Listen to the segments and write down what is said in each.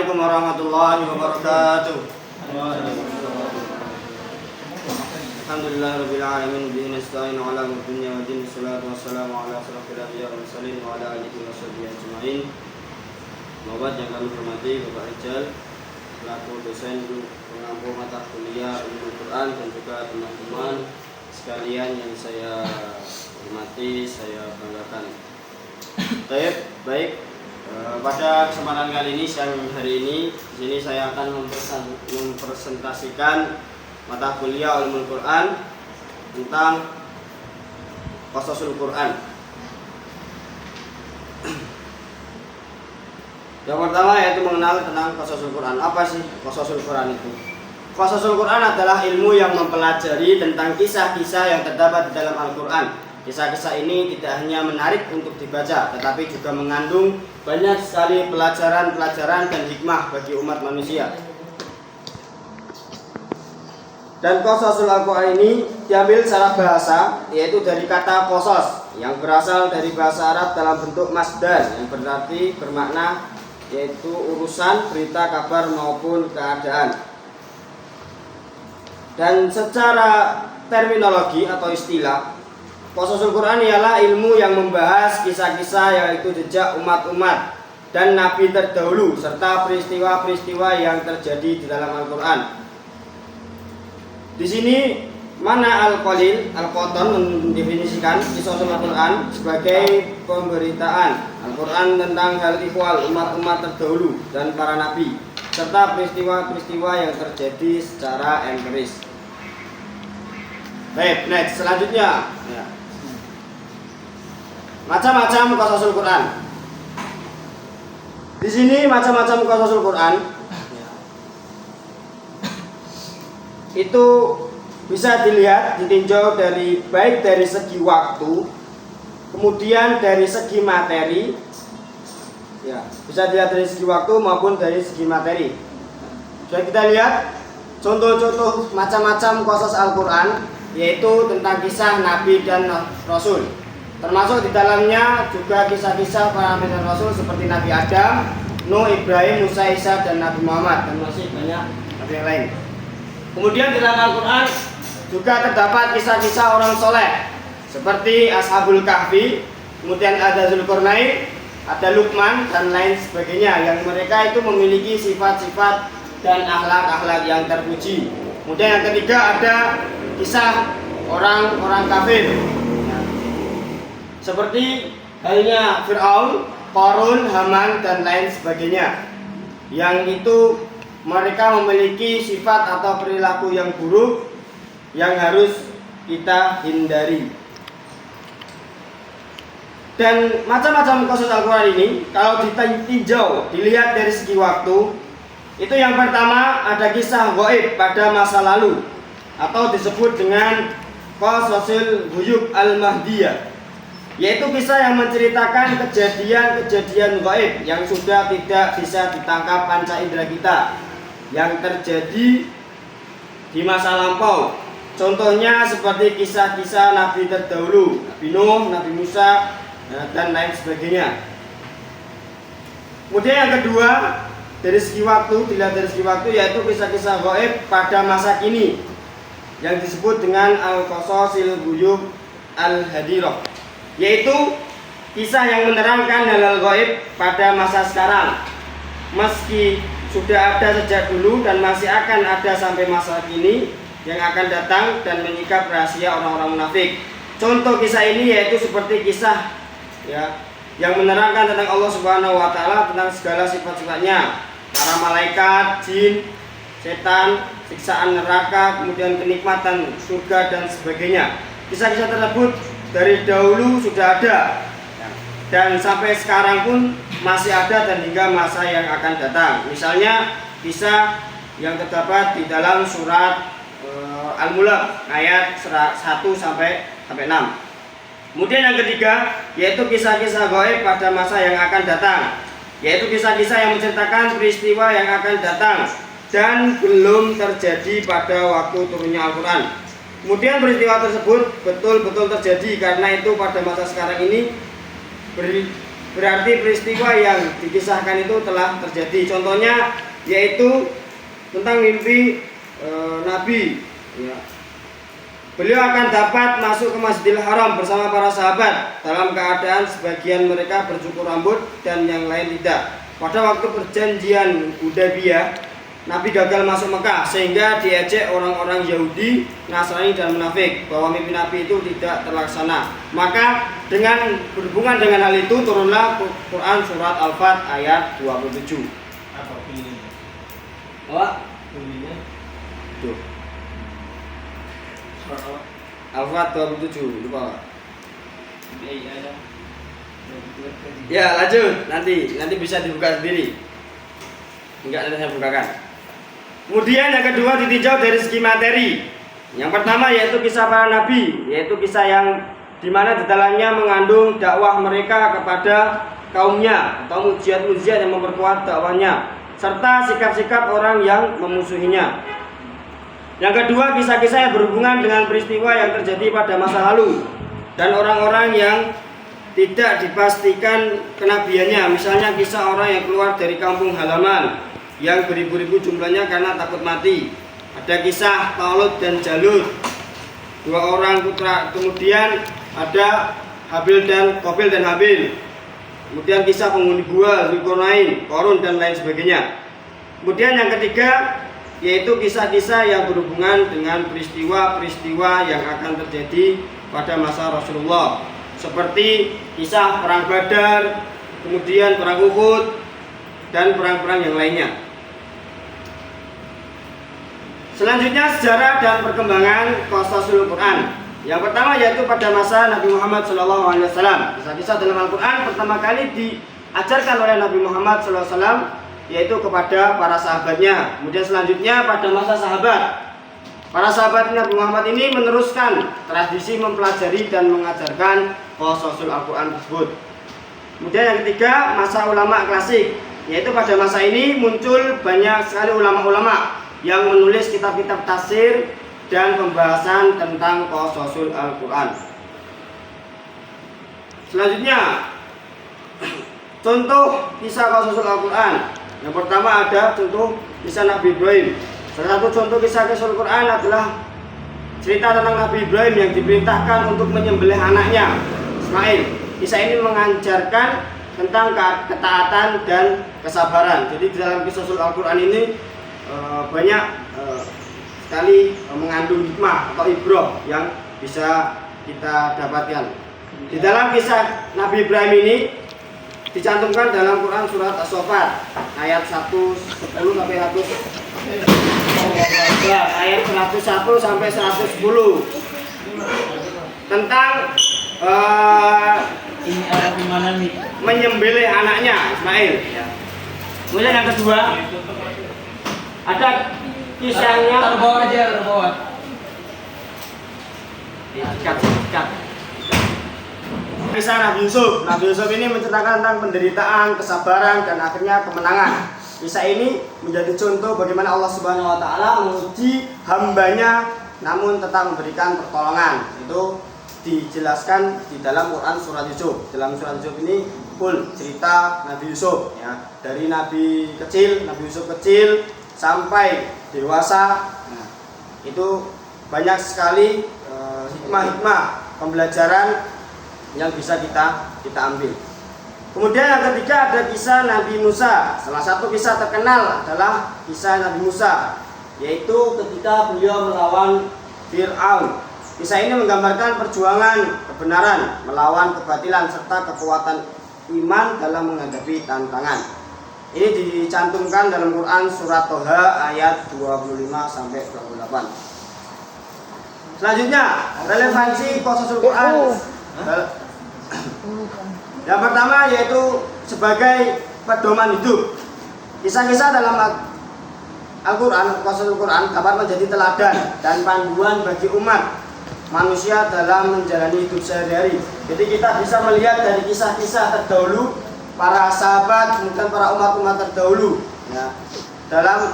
Assalamualaikum warahmatullahi wabarakatuh. Alhamdulillahirabbil alamin bihi nasta'inu ala umuri dunya wa din salatu wassalamu ala asyrafil anbiya'i wal mursalin wa ala alihi washabbihi ajmain. Bapak yang kami hormati, Bapak Rijal selaku dosen pengampu mata kuliah Ilmu Quran dan juga teman-teman sekalian yang saya hormati, saya banggakan. Baik. Pada kesempatan kali ini, siang hari ini, di sini saya akan mempresentasikan mata kuliah Ilmu Quran tentang Qasasul Quran. Yang pertama yaitu mengenal tentang Qasasul Quran. Apa sih Qasasul Quran itu? Qasasul Quran adalah ilmu yang mempelajari tentang kisah-kisah yang terdapat di dalam Al-Quran. Kisah-kisah ini tidak hanya menarik untuk dibaca, tetapi juga mengandung banyak sekali pelajaran-pelajaran dan hikmah bagi umat manusia. Dan Qasasul Al-Quran ini diambil secara bahasa, yaitu dari kata qasas yang berasal dari bahasa Arab dalam bentuk masdar yang berarti bermakna yaitu urusan, berita, kabar maupun keadaan. Dan secara terminologi atau istilah, Qasasul Quran ialah ilmu yang membahas kisah-kisah yaitu jejak umat-umat dan nabi terdahulu serta peristiwa-peristiwa yang terjadi di dalam Al-Quran. Di sini mana Al-Qalil, Al-Qoton mendefinisikan Qasasul Al-Quran sebagai pemberitaan Al-Quran tentang hal ihwal umat-umat terdahulu dan para nabi serta peristiwa-peristiwa yang terjadi secara empiris. Baik, next selanjutnya ya. Macam-macam Qasasul Quran. Di sini macam-macam Qasasul Quran itu bisa dilihat, ditinjau dari baik dari segi waktu, kemudian dari segi materi, ya, bisa dilihat dari segi waktu maupun dari segi materi. Jadi kita lihat contoh-contoh macam-macam qasas Al-Quran, yaitu tentang kisah Nabi dan Rasul. Termasuk di dalamnya juga kisah-kisah para Nabi dan Rasul seperti Nabi Adam, Nuh, Ibrahim, Musa, Isa, dan Nabi Muhammad, dan masih banyak Nabi yang lain. Kemudian di dalam Al-Quran juga terdapat kisah-kisah orang soleh seperti Ashabul Kahfi, kemudian ada Zulkarnain, ada Luqman, dan lain sebagainya, yang mereka itu memiliki sifat-sifat dan akhlak-akhlak yang terpuji. Kemudian yang ketiga ada kisah orang-orang kafir seperti halnya Fir'aun, Qarun, Haman, dan lain sebagainya, yang itu mereka memiliki sifat atau perilaku yang buruk yang harus kita hindari. Dan macam-macam qasas Al-Quran ini kalau ditinjau, dilihat dari segi waktu, itu yang pertama ada kisah gaib pada masa lalu atau disebut dengan Qasasul Ghuyub Al-Mahdiyah, yaitu kisah yang menceritakan kejadian-kejadian gaib yang sudah tidak bisa ditangkap panca indera kita yang terjadi di masa lampau. Contohnya seperti kisah-kisah Nabi terdahulu, Nabi Nuh, Nabi Musa, dan lain sebagainya. Kemudian yang kedua, dari segi waktu, dilihat dari segi waktu, yaitu kisah-kisah gaib pada masa kini yang disebut dengan Al-Qasasil Ghuyub Al-Hadirah, yaitu kisah yang menerangkan hal-hal gaib pada masa sekarang, meski sudah ada sejak dulu dan masih akan ada sampai masa kini yang akan datang dan menyikap rahasia orang-orang munafik. Contoh kisah ini yaitu seperti kisah ya yang menerangkan tentang Allah Subhanahu wa taala, tentang segala sifat-sifatnya, para malaikat, jin, setan, siksaan neraka, kemudian kenikmatan surga dan sebagainya. Kisah-kisah tersebut dari dahulu sudah ada dan sampai sekarang pun masih ada dan hingga masa yang akan datang. Misalnya kisah yang terdapat di dalam surat Al-Mulk ayat 1 sampai 6. Kemudian yang ketiga yaitu kisah-kisah gaib pada masa yang akan datang, yaitu kisah-kisah yang menceritakan peristiwa yang akan datang dan belum terjadi pada waktu turunnya Al-Quran. Kemudian peristiwa tersebut betul-betul terjadi karena itu pada masa sekarang ini berarti peristiwa yang dikisahkan itu telah terjadi. Contohnya yaitu tentang mimpi Nabi. Ya. Beliau akan dapat masuk ke Masjidil Haram bersama para sahabat dalam keadaan sebagian mereka bercukur rambut dan yang lain tidak. Pada waktu perjanjian Hudaybiyah, Nabi gagal masuk Mekah sehingga diejek orang-orang Yahudi, Nasrani dan munafik bahwa mimpi Nabi itu tidak terlaksana. Maka dengan berhubungan dengan hal itu turunlah Quran surat Al-Fat ayat 27. Apa pilihnya? Apa? Pilihnya? Tuh. Surat apa? Al-Fat 27, lupa. Iya ada. Ya lanjut, nanti bisa dibuka sendiri. Enggak, nanti saya bukakan. Kemudian yang kedua ditinjau dari segi materi. Yang pertama yaitu kisah para nabi, yaitu kisah yang dimana di dalamnya mengandung dakwah mereka kepada kaumnya atau mujiat-mujiat yang memperkuat dakwahnya, serta sikap-sikap orang yang memusuhinya. Yang kedua kisah-kisah yang berhubungan dengan peristiwa yang terjadi pada masa lalu dan orang-orang yang tidak dipastikan kenabiannya. Misalnya kisah orang yang keluar dari kampung halaman yang beribu-ribu jumlahnya karena takut mati. Ada kisah Talut dan Jalut, dua orang putra. Kemudian ada Habil dan Qabil dan Habil. Kemudian kisah penghuni gua, Zulkarnain, Qarun dan lain sebagainya. Kemudian yang ketiga yaitu kisah-kisah yang berhubungan dengan peristiwa-peristiwa yang akan terjadi pada masa Rasulullah, seperti kisah perang Badar, kemudian perang Uhud dan perang-perang yang lainnya. Selanjutnya sejarah dan perkembangan qasasul Quran. Yang pertama yaitu pada masa Nabi Muhammad SAW. Kisah-kisah dalam Al-Quran pertama kali diajarkan oleh Nabi Muhammad SAW yaitu kepada para sahabatnya. Kemudian selanjutnya pada masa sahabat, para sahabat Nabi Muhammad ini meneruskan tradisi mempelajari dan mengajarkan qasasul Al-Quran tersebut. Kemudian yang ketiga masa ulama klasik, yaitu pada masa ini muncul banyak sekali ulama-ulama yang menulis kitab-kitab tafsir dan pembahasan tentang qasasul Al-Quran. Selanjutnya contoh kisah qasasul Al-Quran. Yang pertama ada contoh kisah Nabi Ibrahim. Salah satu contoh kisah qasasul Al-Quran adalah cerita tentang Nabi Ibrahim yang diperintahkan untuk menyembelih anaknya Ismail. Kisah ini mengajarkan tentang ketaatan dan kesabaran. Jadi di dalam kisah Al-Quran ini banyak sekali mengandung hikmah atau ibrah yang bisa kita dapatkan. Di dalam kisah Nabi Ibrahim ini dicantumkan dalam Quran surat As-Saffat ayat 110 sampai 100. Ayat 101 sampai 110 tentang ini ada di mana nih? menyembelih anaknya Ismail. Kemudian yang kedua ada kisahnya. Terbawa aja, terbawa. Dekat. Kisah Nabi Yusuf. Nabi Yusuf ini menceritakan tentang penderitaan, kesabaran, dan akhirnya kemenangan. Kisah ini menjadi contoh bagaimana Allah Subhanahu Wa Taala menguji hambanya, namun tetap memberikan pertolongan. Itu dijelaskan di dalam Quran surat Yusuf. Dalam surat Yusuf ini full cerita Nabi Yusuf, ya, dari Nabi Yusuf kecil sampai dewasa. Nah, itu banyak sekali hikmah-hikmah pembelajaran yang bisa kita ambil. Kemudian yang ketiga ada kisah Nabi Musa. Salah satu kisah terkenal adalah kisah Nabi Musa, yaitu ketika beliau melawan Fir'aun. Kisah ini menggambarkan perjuangan kebenaran melawan kebatilan serta kekuatan iman dalam menghadapi tantangan. Ini dicantumkan dalam Quran surat Toha ayat 25 sampai 28. Selanjutnya, relevansi qasasul Quran. Yang pertama yaitu sebagai pedoman hidup. Kisah-kisah dalam Al-Quran, qasasul Quran dapat menjadi teladan dan panduan bagi umat manusia dalam menjalani hidup sehari-hari. Jadi kita bisa melihat dari kisah-kisah terdahulu para sahabat, kemudian para umat-umat terdahulu, ya. Dalam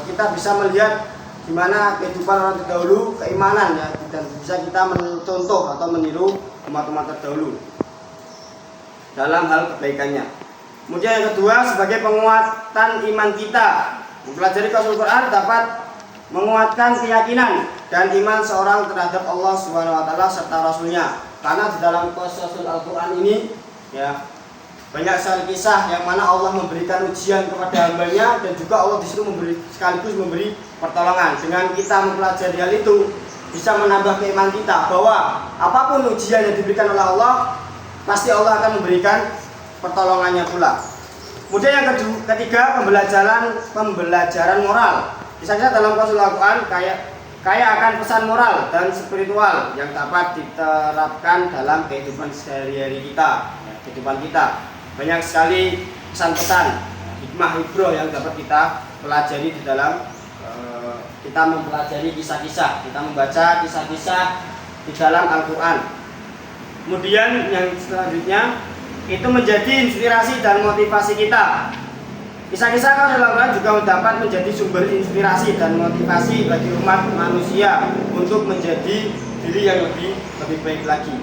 kita bisa melihat gimana kehidupan orang terdahulu, keimanan, ya, dan bisa kita mencontoh atau meniru umat-umat terdahulu. dalam hal kebaikannya. Kemudian yang kedua, sebagai penguatan iman kita, mempelajari Qasul Quran dapat menguatkan keyakinan dan iman seorang terhadap Allah Subhanahu wa taala serta rasulnya. Karena di dalam Qasul Al-Quran ini ya banyak sekali kisah yang mana Allah memberikan ujian kepada hambanya, dan juga Allah di situ sekaligus memberi pertolongan. Dengan kita mempelajari hal itu bisa menambah keimanan kita bahwa apapun ujian yang diberikan oleh Allah, pasti Allah akan memberikan pertolongannya pula. Kemudian yang ketiga, pembelajaran moral. Kisah-kisah dalam Qasul Al-Quran kaya akan pesan moral dan spiritual yang dapat diterapkan dalam kehidupan sehari-hari kita, kehidupan kita. Banyak sekali pesan-pesan, hikmah ibroh yang dapat kita pelajari di dalam kita mempelajari kisah-kisah, kita membaca kisah-kisah di dalam Al-Quran. Kemudian yang selanjutnya itu menjadi inspirasi dan motivasi kita. Kisah-kisah Qasul Al-Quran juga dapat menjadi sumber inspirasi dan motivasi bagi umat manusia untuk menjadi diri yang lebih baik lagi.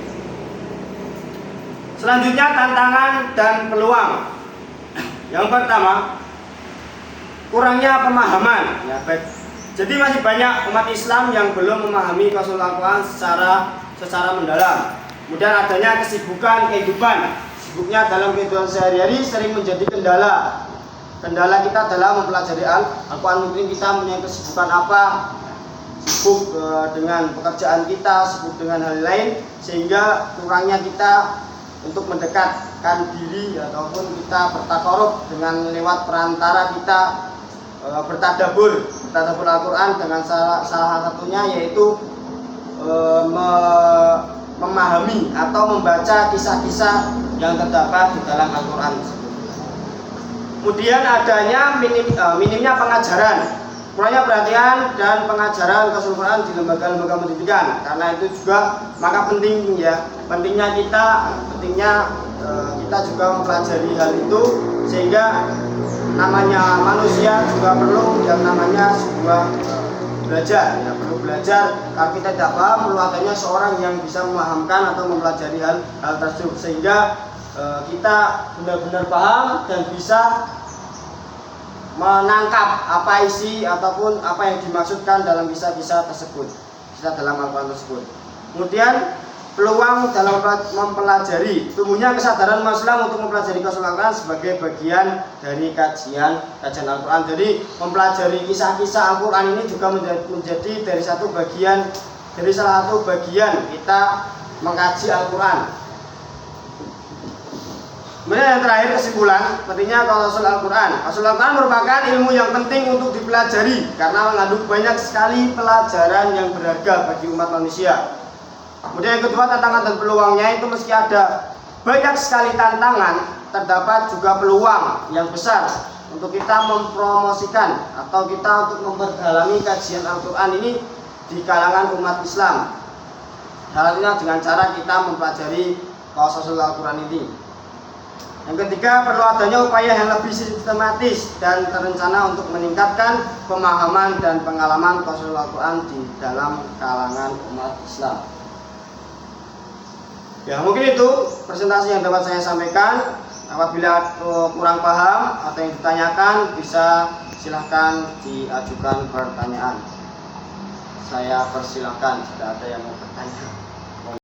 Selanjutnya, tantangan dan peluang. Yang pertama, kurangnya pemahaman. Ya, baik. Jadi masih banyak umat Islam yang belum memahami Qasul Al-Quran secara mendalam. Kemudian adanya kesibukan kehidupan. Sibuknya dalam kehidupan sehari-hari sering menjadi kendala kita dalam mempelajari Al-Quran. Mungkin kita punya kesibukan apa, sibuk dengan pekerjaan kita, sibuk dengan hal lain, sehingga kurangnya kita untuk mendekatkan diri ataupun kita bertakarub dengan lewat perantara kita bertadabur Al-Quran dengan salah satunya yaitu memahami atau membaca kisah-kisah yang terdapat di dalam Al-Quran. Kemudian adanya minimnya pengajaran, kurangnya perhatian dan pengajaran Qasul Quran di lembaga-lembaga pendidikan. Karena itu juga maka pentingnya kita juga mempelajari hal itu, sehingga namanya manusia juga perlu yang namanya sebuah belajar. Ya, perlu belajar. Kalau kita tidak paham, perlu adanya seorang yang bisa memahamkan atau mempelajari hal tersebut, sehingga kita benar-benar paham dan bisa menangkap apa isi ataupun apa yang dimaksudkan dalam kisah-kisah tersebut, kisah dalam Al-Quran tersebut. Kemudian peluang dalam mempelajari, tumbuhnya kesadaran Muslim untuk mempelajari Qasul Al-Quran sebagai bagian dari kajian Al-Quran. Jadi mempelajari kisah-kisah Al-Quran ini juga menjadi dari salah satu bagian kita mengkaji Al-Quran. Kemudian yang terakhir, kesimpulan pentingnya Qasul Al-Quran. Qasul Al-Quran merupakan ilmu yang penting untuk dipelajari karena mengandung banyak sekali pelajaran yang berharga bagi umat manusia. Kemudian yang kedua, tantangan dan peluangnya itu meski ada banyak sekali tantangan, terdapat juga peluang yang besar untuk kita mempromosikan atau kita untuk memperdalamkan kajian Al-Quran ini di kalangan umat Islam. Salah satunya dengan cara kita mempelajari Qasul Al-Quran ini. Yang ketiga, perlu adanya upaya yang lebih sistematis dan terencana untuk meningkatkan pemahaman dan pengalaman Qasul Al-Quran di dalam kalangan umat Islam. Ya, mungkin itu presentasi yang dapat saya sampaikan. Apabila kurang paham atau yang ditanyakan, bisa silahkan diajukan pertanyaan. Saya persilahkan jika ada yang mau bertanya.